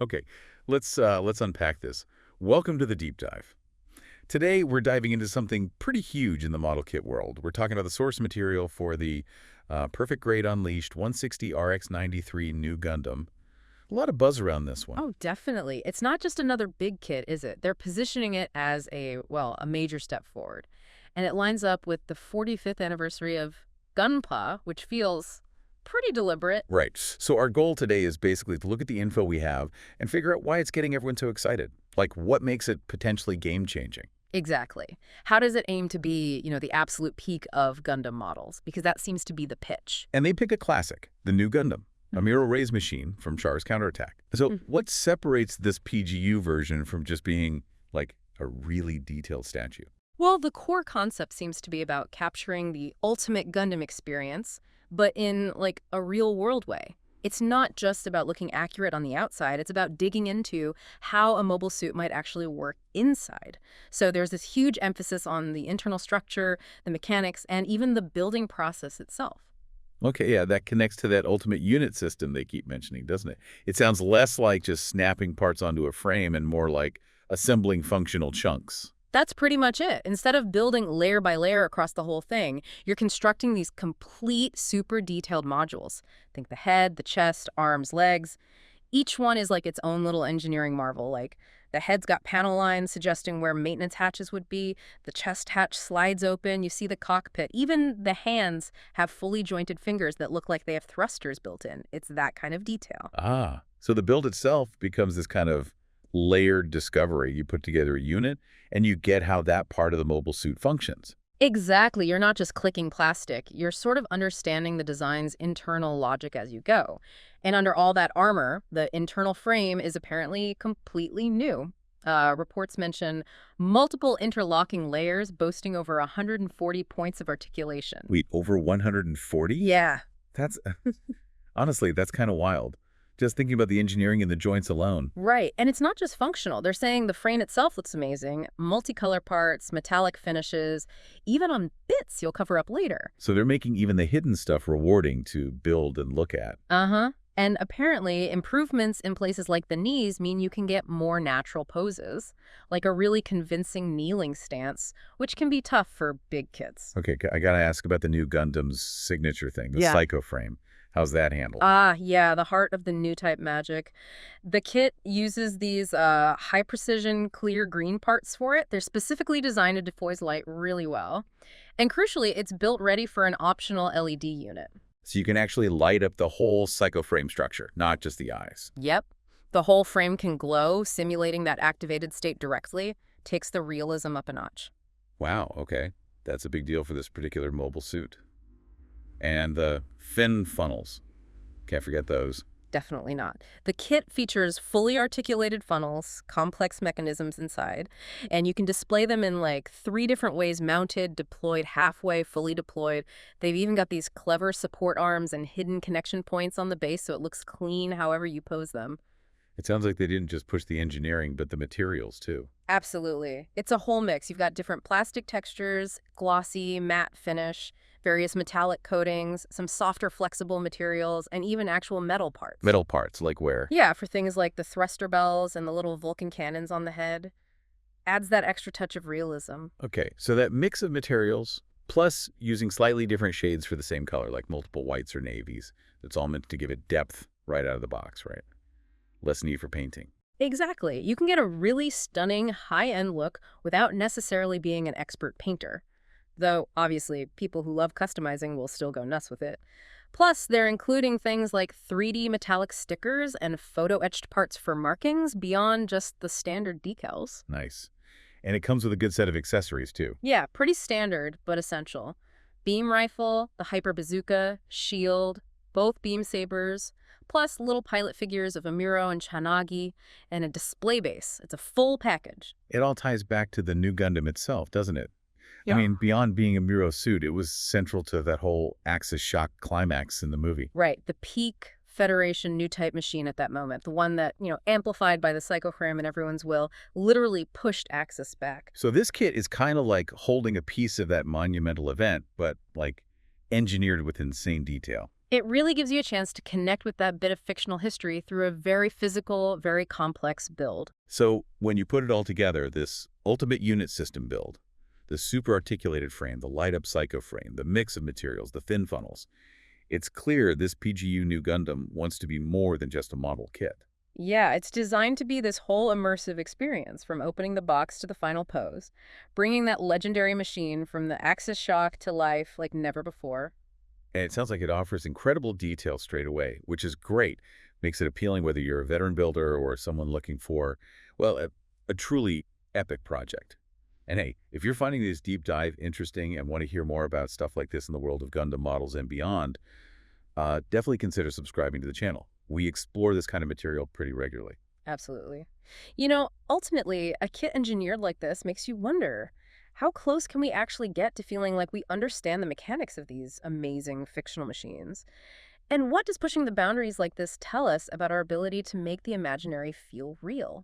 Okay, let's unpack this. Welcome to the deep dive. Today, we're diving into something pretty huge in the model kit world. We're talking about the source material for the Perfect Grade Unleashed 160 RX-93 Nu Gundam. A lot of buzz around this one. Oh, definitely. It's not just another big kit, is it? They're positioning it as a major step forward. And it lines up with the 45th anniversary of Gunpla, which feels pretty deliberate. Right. So our goal today is basically to look at the info we have and figure out why it's getting everyone so excited. Like, what makes it potentially game-changing? Exactly. How does it aim to be, the absolute peak of Gundam models? Because that seems to be the pitch. And they pick a classic, the Nu Gundam, Amuro Ray's machine from Char's Counterattack. So what separates this PGU version from just being, like, a really detailed statue? Well, the core concept seems to be about capturing the ultimate Gundam experience, but in, a real-world way. It's not just about looking accurate on the outside, it's about digging into how a mobile suit might actually work inside. So there's this huge emphasis on the internal structure, the mechanics, and even the building process itself. Okay, yeah, that connects to that ultimate unit system they keep mentioning, doesn't it? It sounds less like just snapping parts onto a frame and more like assembling functional chunks. That's pretty much it. Instead of building layer by layer across the whole thing, you're constructing these complete, super detailed modules. Think the head, the chest, arms, legs. Each one is like its own little engineering marvel. Like the head's got panel lines suggesting where maintenance hatches would be. The chest hatch slides open. You see the cockpit. Even the hands have fully jointed fingers that look like they have thrusters built in. It's that kind of detail. Ah, so the build itself becomes this kind of layered discovery. You put together a unit, and you get how that part of the mobile suit functions. Exactly. You're not just clicking plastic. You're sort of understanding the design's internal logic as you go. And under all that armor, the internal frame is apparently completely new. Reports mention multiple interlocking layers boasting over 140 points of articulation. Wait, over 140? Yeah. That's, honestly, that's kind of wild. Just thinking about the engineering in the joints alone. Right. And it's not just functional. They're saying the frame itself looks amazing. Multicolor parts, metallic finishes, even on bits you'll cover up later. So they're making even the hidden stuff rewarding to build and look at. Uh-huh. And apparently, improvements in places like the knees mean you can get more natural poses, like a really convincing kneeling stance, which can be tough for big kids. Okay, I gotta ask about the Nu Gundam's signature thing, the Yeah. psycho frame. How's that handled? Ah, yeah, the heart of the new type magic. The kit uses these high-precision clear green parts for it. They're specifically designed to diffuse light really well. And crucially, it's built ready for an optional LED unit. So you can actually light up the whole psycho frame structure, not just the eyes. Yep. The whole frame can glow, simulating that activated state directly. Takes the realism up a notch. Wow, okay. That's a big deal for this particular mobile suit. And the fin funnels. Can't forget those. Definitely not. The kit features fully articulated funnels, complex mechanisms inside, and you can display them in 3 different ways: mounted, deployed halfway, fully deployed. They've even got these clever support arms and hidden connection points on the base so it looks clean however you pose them. It sounds like they didn't just push the engineering, but the materials too. Absolutely. It's a whole mix. You've got different plastic textures, glossy, matte finish, various metallic coatings, some softer, flexible materials, and even actual metal parts. Metal parts, like where? Yeah, for things like the thruster bells and the little Vulcan cannons on the head. Adds that extra touch of realism. Okay, so that mix of materials, plus using slightly different shades for the same color, like multiple whites or navies, that's all meant to give it depth right out of the box, right? Less need for painting. Exactly. You can get a really stunning, high-end look without necessarily being an expert painter. Though, obviously, people who love customizing will still go nuts with it. Plus, they're including things like 3D metallic stickers and photo-etched parts for markings beyond just the standard decals. Nice. And it comes with a good set of accessories, too. Yeah, pretty standard, but essential. Beam rifle, the hyper bazooka, shield, both beam sabers, plus little pilot figures of Amuro and Chanagi, and a display base. It's a full package. It all ties back to the Nu Gundam itself, doesn't it? Yeah. I mean, beyond being a Muro suit, it was central to that whole Axis shock climax in the movie. Right, the peak Federation new type machine at that moment, the one that, amplified by the psychoframe and everyone's will, literally pushed Axis back. So this kit is kind of like holding a piece of that monumental event, but like engineered with insane detail. It really gives you a chance to connect with that bit of fictional history through a very physical, very complex build. So when you put it all together, this ultimate unit system build, the super articulated frame, the light-up psycho frame, the mix of materials, the thin funnels, it's clear this PGU Nu Gundam wants to be more than just a model kit. Yeah, it's designed to be this whole immersive experience from opening the box to the final pose, bringing that legendary machine from the Axis shock to life like never before. And it sounds like it offers incredible detail straight away, which is great. Makes it appealing whether you're a veteran builder or someone looking for, well, a truly epic project. And hey, if you're finding this deep dive interesting and want to hear more about stuff like this in the world of Gundam models and beyond, definitely consider subscribing to the channel. We explore this kind of material pretty regularly. Absolutely. Ultimately, a kit engineered like this makes you wonder, how close can we actually get to feeling like we understand the mechanics of these amazing fictional machines? And what does pushing the boundaries like this tell us about our ability to make the imaginary feel real?